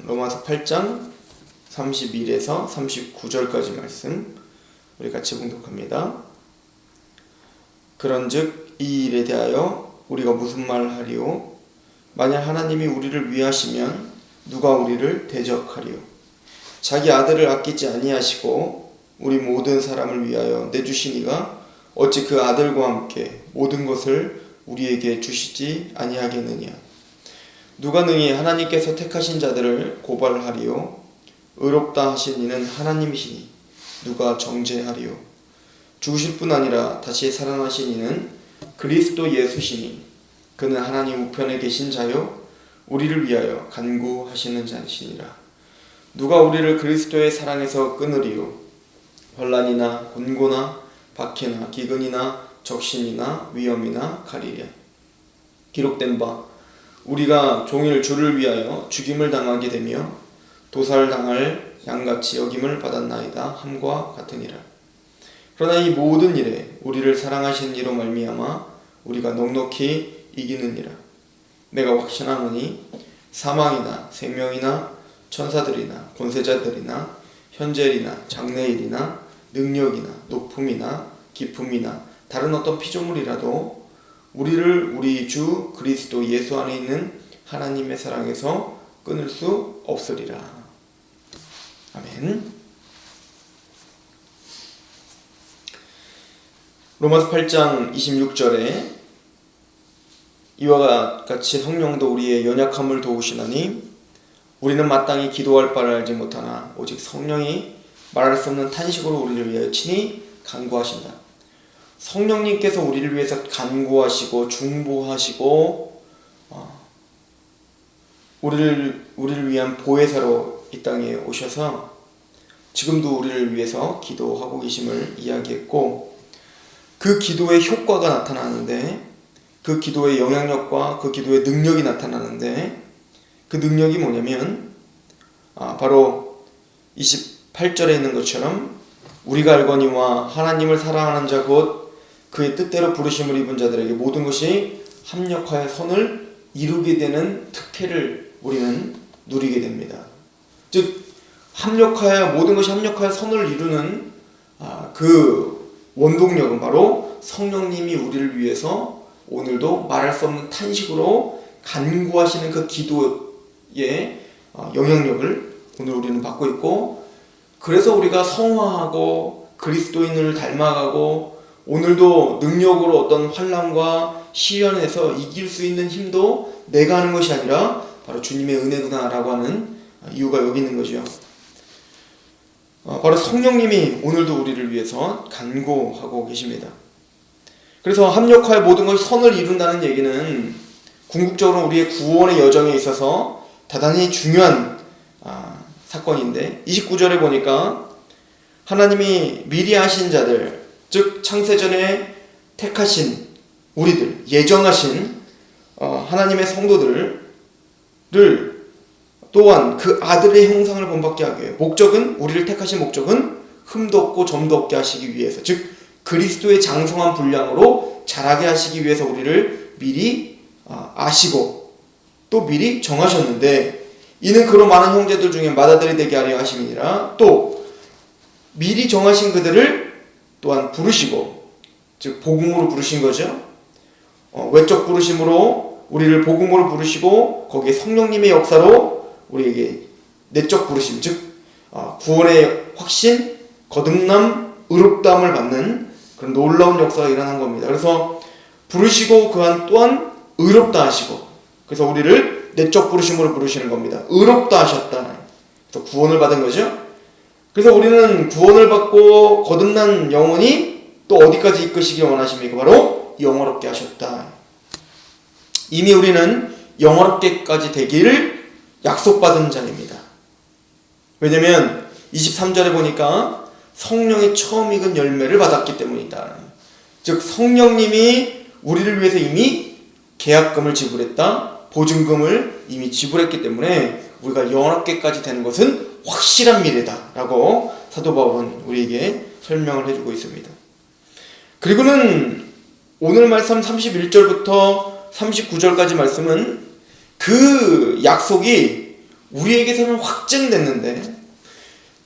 로마서 8장 31에서 39절까지 말씀 우리 같이 봉독합니다. 그런즉 이 일에 대하여 우리가 무슨 말을 하리요? 만약 하나님이 우리를 위하시면 누가 우리를 대적하리요? 자기 아들을 아끼지 아니하시고 우리 모든 사람을 위하여 내주시니가 어찌 그 아들과 함께 모든 것을 우리에게 주시지 아니하겠느냐? 누가 능히 하나님께서 택하신 자들을 고발하리요? 의롭다 하신 이는 하나님이시니 누가 정죄하리요? 죽으실 뿐 아니라 다시 살아나신 이는 그리스도 예수시니 그는 하나님 우편에 계신 자요 우리를 위하여 간구하시는 자시니라. 누가 우리를 그리스도의 사랑에서 끊으리요? 환난이나 곤고나 박해나 기근이나 적신이나 위험이나 가리랴. 기록된 바 우리가 종일 주를 위하여 죽임을 당하게 되며 도살당할 양같이 여김을 받았나이다 함과 같으니라. 그러나 이 모든 일에 우리를 사랑하신 이로 말미암아 우리가 넉넉히 이기느니라. 내가 확신하노니 사망이나 생명이나 천사들이나 권세자들이나 현재일이나 장래일이나 능력이나 높음이나 깊음이나 다른 어떤 피조물이라도 우리를 우리 주 그리스도 예수 안에 있는 하나님의 사랑에서 끊을 수 없으리라. 아멘. 로마서 8장 26절에 이와 같이 성령도 우리의 연약함을 도우시나니 우리는 마땅히 기도할 바를 알지 못하나 오직 성령이 말할 수 없는 탄식으로 우리를 위하여 친히 간구하신다. 성령님께서 우리를 위해서 간구하시고 중보하시고 우리를 위한 보혜사로 이 땅에 오셔서 지금도 우리를 위해서 기도하고 계심을 이야기했고, 그 기도의 효과가 나타나는데, 그 기도의 영향력과 그 기도의 능력이 나타나는데, 그 능력이 뭐냐면 바로 28절에 있는 것처럼 우리가 알거니와 하나님을 사랑하는 자 곧 그의 뜻대로 부르심을 입은 자들에게 모든 것이 합력하여 선을 이루게 되는 특혜를 우리는 누리게 됩니다. 즉 모든 것이 합력하여 선을 이루는 그 원동력은 바로 성령님이 우리를 위해서 오늘도 말할 수 없는 탄식으로 간구하시는 그 기도의 영향력을 오늘 우리는 받고 있고, 그래서 우리가 성화하고 그리스도인을 닮아가고 오늘도 능력으로 어떤 환난과 시련에서 이길 수 있는 힘도 내가 하는 것이 아니라 바로 주님의 은혜구나라고 하는 이유가 여기 있는 거죠. 바로 성령님이 오늘도 우리를 위해서 간구하고 계십니다. 그래서 합력하여 모든 것이 선을 이룬다는 얘기는 궁극적으로 우리의 구원의 여정에 있어서 대단히 중요한 사건인데, 29절에 보니까 하나님이 미리 하신 자들, 즉 창세전에 택하신 우리들, 예정하신 하나님의 성도들을 또한 그 아들의 형상을 본받게 하기 위해, 우리를 택하신 목적은 흠도 없고 점도 없게 하시기 위해서, 즉 그리스도의 장성한 분량으로 자라게 하시기 위해서 우리를 미리 아시고 또 미리 정하셨는데, 이는 그로 많은 형제들 중에 맏아들이 되게 하려 하심이니라. 또 미리 정하신 그들을 또한 부르시고, 즉 복음으로 부르신 거죠. 외적 부르심으로 우리를 복음으로 부르시고, 거기에 성령님의 역사로 우리에게 내적 부르심, 즉 구원의 확신, 거듭남, 의롭다함을 받는 그런 놀라운 역사가 일어난 겁니다. 그래서 부르시고 그한 또한 의롭다 하시고, 그래서 우리를 내적 부르심으로 부르시는 겁니다. 의롭다 하셨다. 그래서 구원을 받은 거죠. 그래서 우리는 구원을 받고 거듭난 영혼이 또 어디까지 이끄시기 원하십니까? 바로 영화롭게 하셨다. 이미 우리는 영화롭게까지 되기를 약속받은 자입니다. 왜냐면 23절에 보니까 성령이 처음 익은 열매를 받았기 때문이다. 즉 성령님이 우리를 위해서 이미 계약금을 지불했다, 보증금을 이미 지불했기 때문에 우리가 영원하게까지 되는 것은 확실한 미래다 라고 사도 바울은 우리에게 설명을 해주고 있습니다. 그리고는 오늘 말씀 31절부터 39절까지 말씀은 그 약속이 우리에게서는 확증됐는데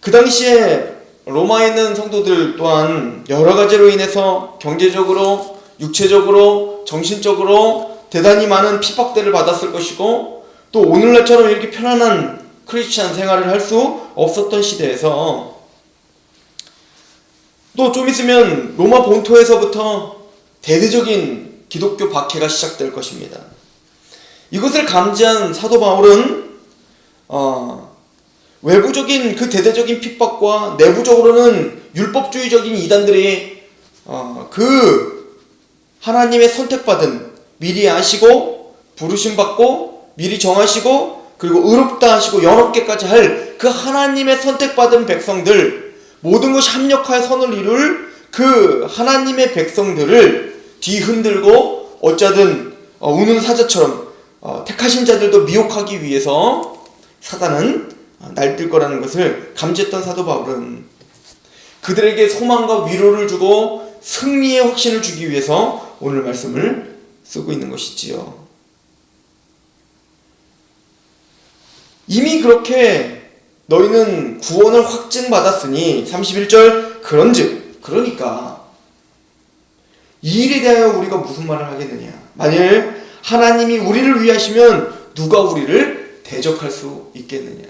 그 당시에 로마에 있는 성도들 또한 여러 가지로 인해서 경제적으로, 육체적으로, 정신적으로 대단히 많은 핍박들을 받았을 것이고 또 오늘날처럼 이렇게 편안한 크리스찬 생활을 할 수 없었던 시대에서 또 좀 있으면 로마 본토에서부터 대대적인 기독교 박해가 시작될 것입니다. 이것을 감지한 사도 바울은 외부적인 그 대대적인 핍박과 내부적으로는 율법주의적인 이단들이 그 하나님의 선택받은 미리 아시고 부르심받고 미리 정하시고 그리고 의롭다 하시고 영업계까지 할 그 하나님의 선택받은 백성들 모든 것이 합력하여 선을 이룰 그 하나님의 백성들을 뒤흔들고 어쩌든 우는 사자처럼 택하신 자들도 미혹하기 위해서 사단은 날뛸 거라는 것을 감지했던 사도 바울은 그들에게 소망과 위로를 주고 승리의 확신을 주기 위해서 오늘 말씀을 쓰고 있는 것이지요. 이미 그렇게 너희는 구원을 확증받았으니 31절 그런즉 그러니까 이 일에 대하여 우리가 무슨 말을 하겠느냐. 만일 하나님이 우리를 위하시면 누가 우리를 대적할 수 있겠느냐.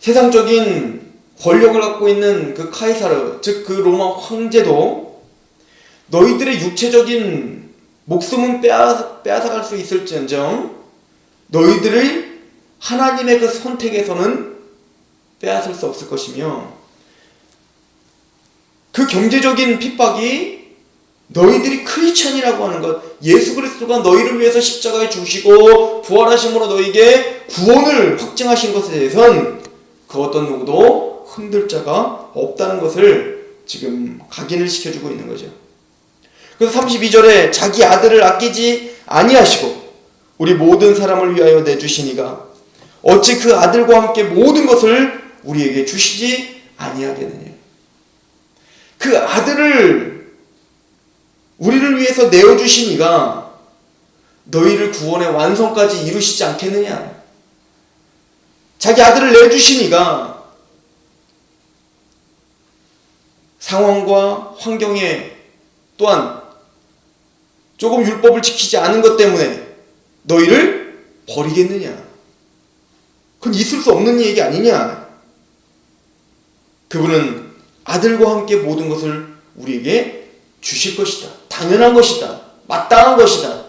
세상적인 권력을 갖고 있는 그 카이사르, 즉 그 로마 황제도 너희들의 육체적인 목숨은 빼앗아갈 수 있을지언정 너희들을 하나님의 그 선택에서는 빼앗을 수 없을 것이며 그 경제적인 핍박이 너희들이 크리스찬이라고 하는 것, 예수 그리스도가 너희를 위해서 십자가에 죽으시고 부활하심으로 너희에게 구원을 확증하신 것에 대해선 그 어떤 누구도 흔들 자가 없다는 것을 지금 각인을 시켜주고 있는 거죠. 그래서 32절에 자기 아들을 아끼지 아니하시고 우리 모든 사람을 위하여 내주시니가 어찌 그 아들과 함께 모든 것을 우리에게 주시지 아니하겠느냐. 그 아들을 우리를 위해서 내어주시니가 너희를 구원의 완성까지 이루시지 않겠느냐. 자기 아들을 내주시니가 상황과 환경에 또한 조금 율법을 지키지 않은 것 때문에 너희를 버리겠느냐. 그건 있을 수 없는 얘기 아니냐. 그분은 아들과 함께 모든 것을 우리에게 주실 것이다. 당연한 것이다. 마땅한 것이다.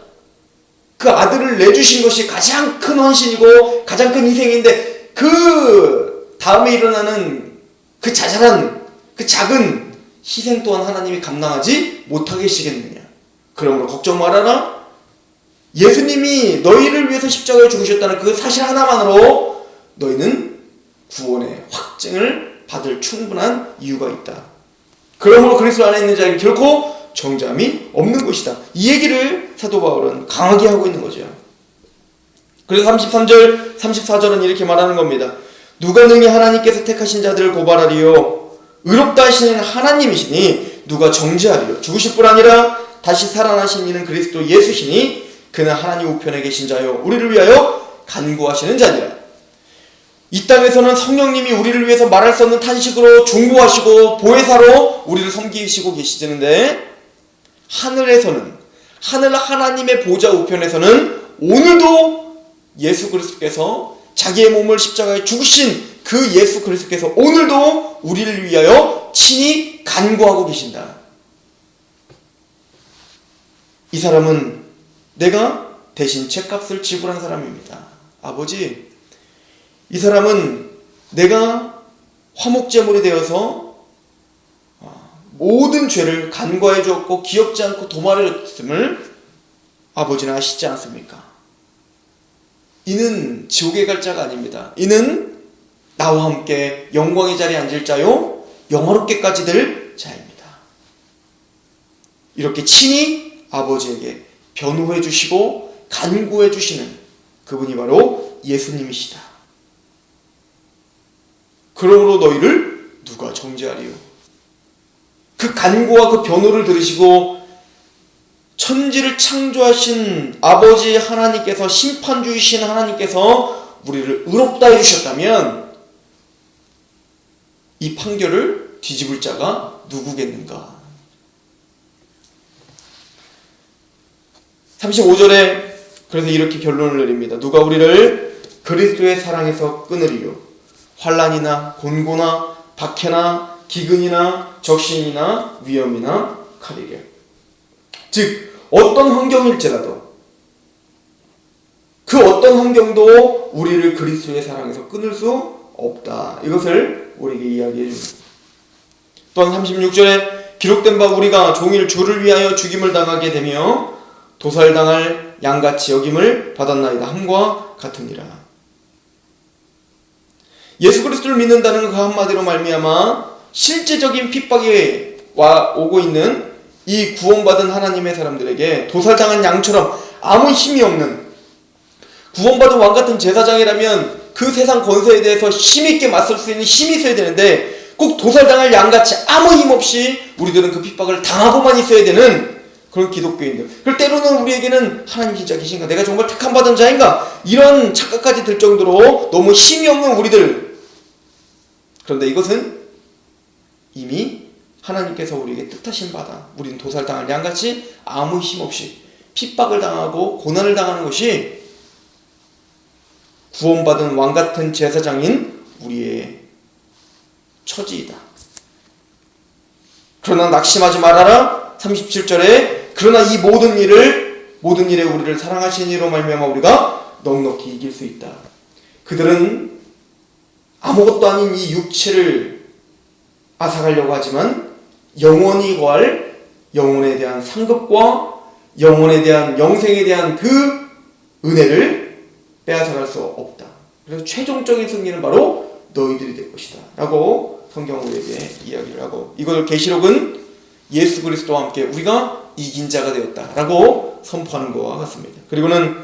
그 아들을 내주신 것이 가장 큰 헌신이고 가장 큰 희생인데 그 다음에 일어나는 그 자잘한 그 작은 희생 또한 하나님이 감당하지 못하게 하시겠느냐. 그러므로 걱정 말아라. 예수님이 너희를 위해서 십자가에 죽으셨다는 그 사실 하나만으로 너희는 구원의 확증을 받을 충분한 이유가 있다. 그러므로 그리스도 안에 있는 자에게 결코 정죄함이 없는 것이다. 이 얘기를 사도 바울은 강하게 하고 있는 거죠. 그래서 33절, 34절은 이렇게 말하는 겁니다. 누가 능히 하나님께서 택하신 자들을 고발하리요. 의롭다 하시는 하나님이시니 누가 정죄하리요. 죽으실 뿐 아니라 다시 살아나신 이는 그리스도 예수시니 그는 하나님 우편에 계신 자요 우리를 위하여 간구하시는 자니라. 이 땅에서는 성령님이 우리를 위해서 말할 수 없는 탄식으로 중보하시고 보혜사로 우리를 섬기시고 계시는데 하늘에서는 하늘 하나님의 보좌 우편에서는 오늘도 예수 그리스도께서 자기의 몸을 십자가에 죽으신 그 예수 그리스도께서 오늘도 우리를 위하여 친히 간구하고 계신다. 이 사람은 내가 대신 죗값을 지불한 사람입니다. 아버지, 이 사람은 내가 화목제물이 되어서 모든 죄를 간과해 주었고 기억지 않고 도말해 줬음을 아버지는 아시지 않습니까? 이는 지옥에 갈 자가 아닙니다. 이는 나와 함께 영광의 자리에 앉을 자요 영화롭게까지 될 자입니다. 이렇게 친히 아버지에게 변호해 주시고 간구해 주시는 그분이 바로 예수님이시다. 그러므로 너희를 누가 정죄하리요? 그 간구와 그 변호를 들으시고 천지를 창조하신 아버지 하나님께서, 심판주이신 하나님께서 우리를 의롭다 해주셨다면 이 판결을 뒤집을 자가 누구겠는가? 35절에 그래서 이렇게 결론을 내립니다. 누가 우리를 그리스도의 사랑에서 끊으리요? 환난이나 곤고나 박해나 기근이나 적신이나 위험이나 칼이랴. 즉 어떤 환경일지라도 그 어떤 환경도 우리를 그리스도의 사랑에서 끊을 수 없다. 이것을 우리에게 이야기해 줍니다. 또한 36절에 기록된 바 우리가 종일 주를 위하여 죽임을 당하게 되며 도살당할 양같이 여김을 받았나이다 함과 같으니라. 예수 그리스도를 믿는다는 그 한마디로 말미암아 실제적인 핍박이 오고 있는 이 구원받은 하나님의 사람들에게 도살당한 양처럼 아무 힘이 없는, 구원받은 왕같은 제사장이라면 그 세상 권세에 대해서 힘있게 맞설 수 있는 힘이 있어야 되는데 꼭 도살당할 양같이 아무 힘 없이 우리들은 그 핍박을 당하고만 있어야 되는 그런 기독교인들. 그리고 때로는 우리에게는 하나님 진짜 계신가? 내가 정말 택함받은 자인가? 이런 착각까지 들 정도로 너무 힘이 없는 우리들. 그런데 이것은 이미 하나님께서 우리에게 뜻하신 바다. 우리는 도살당할 양같이 아무 힘 없이 핍박을 당하고 고난을 당하는 것이 구원받은 왕같은 제사장인 우리의 처지이다. 그러나 낙심하지 말아라. 37절에 그러나 이 모든 일에 우리를 사랑하신 이로 말미암아 우리가 넉넉히 이길 수 있다. 그들은 아무것도 아닌 이 육체를 앗아가려고 하지만 영원히 거할 영혼에 대한 상급과 영혼에 대한 영생에 대한 그 은혜를 빼앗아갈 수 없다. 그래서 최종적인 승리는 바로 너희들이 될 것이다 라고 성경은 우리에게 이야기를 하고, 이걸 계시록은 예수 그리스도와 함께 우리가 이긴 자가 되었다 라고 선포하는 것과 같습니다. 그리고는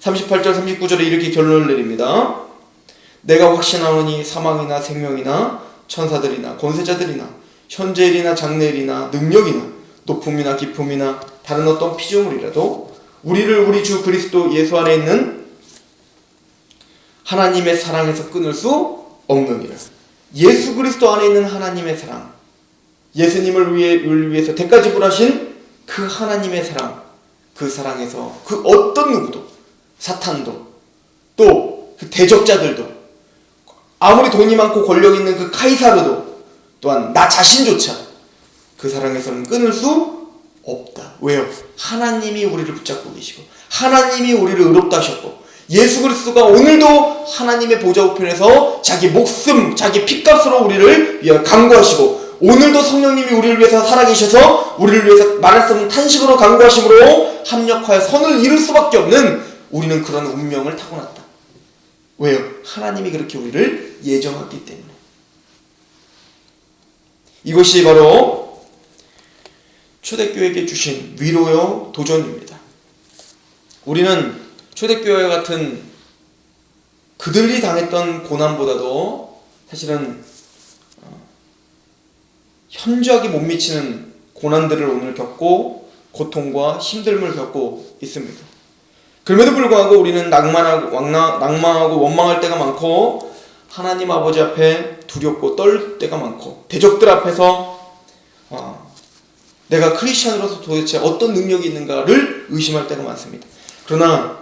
38절 39절에 이렇게 결론을 내립니다. 내가 확신하노니 사망이나 생명이나 천사들이나 권세자들이나 현재일이나 장래일이나 능력이나 높음이나 깊음이나 다른 어떤 피조물이라도 우리를 우리 주 그리스도 예수 안에 있는 하나님의 사랑에서 끊을 수 없느니라. 예수 그리스도 안에 있는 하나님의 사랑, 예수님을 위해서 대가 지불하신 그 하나님의 사랑, 그 사랑에서 그 어떤 누구도, 사탄도 또 그 대적자들도, 아무리 돈이 많고 권력 있는 그 카이사르도, 또한 나 자신조차 그 사랑에서는 끊을 수 없다. 왜요? 하나님이 우리를 붙잡고 계시고 하나님이 우리를 의롭다 하셨고 예수 그리스도가 오늘도 하나님의 보좌 우편에서 자기 목숨, 자기 피값으로 우리를 위하여 간구하시고 오늘도 성령님이 우리를 위해서 살아계셔서 우리를 위해서 말할 수 없는 탄식으로 간구하심으로 합력하여 선을 이룰 수밖에 없는 우리는 그런 운명을 타고났다. 왜요? 하나님이 그렇게 우리를 예정했기 때문에. 이것이 바로 초대교회에게 주신 위로요 도전입니다. 우리는 초대교회와 같은 그들이 당했던 고난보다도 사실은 현저하게 못 미치는 고난들을 오늘 겪고 고통과 힘듦을 겪고 있습니다. 그럼에도 불구하고 우리는 낭망하고 원망할 때가 많고 하나님 아버지 앞에 두렵고 떨 때가 많고 대적들 앞에서 내가 크리스찬으로서 도대체 어떤 능력이 있는가를 의심할 때가 많습니다. 그러나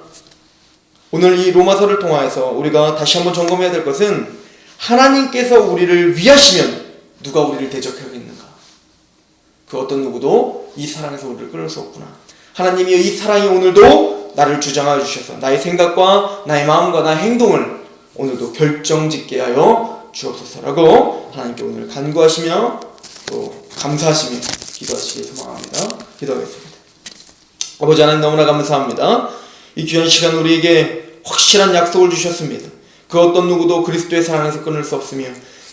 오늘 이 로마서를 통하여서 우리가 다시 한번 점검해야 될 것은 하나님께서 우리를 위하시면 누가 우리를 대적하겠는가? 그 어떤 누구도 이 사랑에서 우리를 끊을 수 없구나. 하나님이 이 사랑이 오늘도 나를 주장하여 주셔서 나의 생각과 나의 마음과 나의 행동을 오늘도 결정짓게 하여 주옵소서라고 하나님께 오늘 간구하시며 또 감사하시며 기도하시길 소망합니다. 기도하겠습니다. 아버지 하나님 너무나 감사합니다. 이 귀한 시간 우리에게 확실한 약속을 주셨습니다. 그 어떤 누구도 그리스도의 사랑에서 끊을 수 없으며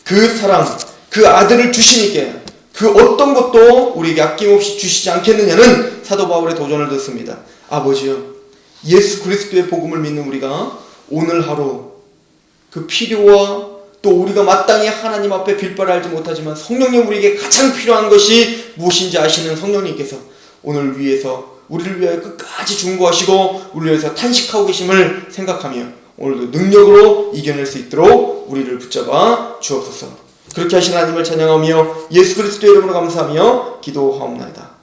그 사랑, 그 아들을 주시니까 그 어떤 것도 우리에게 아낌없이 주시지 않겠느냐는 사도 바울의 도전을 듣습니다. 아버지여, 예수 그리스도의 복음을 믿는 우리가 오늘 하루 그 필요와 또 우리가 마땅히 하나님 앞에 빌바를 알지 못하지만 성령님 우리에게 가장 필요한 것이 무엇인지 아시는 성령님께서 오늘 위에서 우리를 위하여 끝까지 중보하시고 우리를 위해서 탄식하고 계심을 생각하며 오늘도 능력으로 이겨낼 수 있도록 우리를 붙잡아 주옵소서. 그렇게 하신 하나님을 찬양하며 예수 그리스도의 이름으로 감사하며 기도하옵나이다.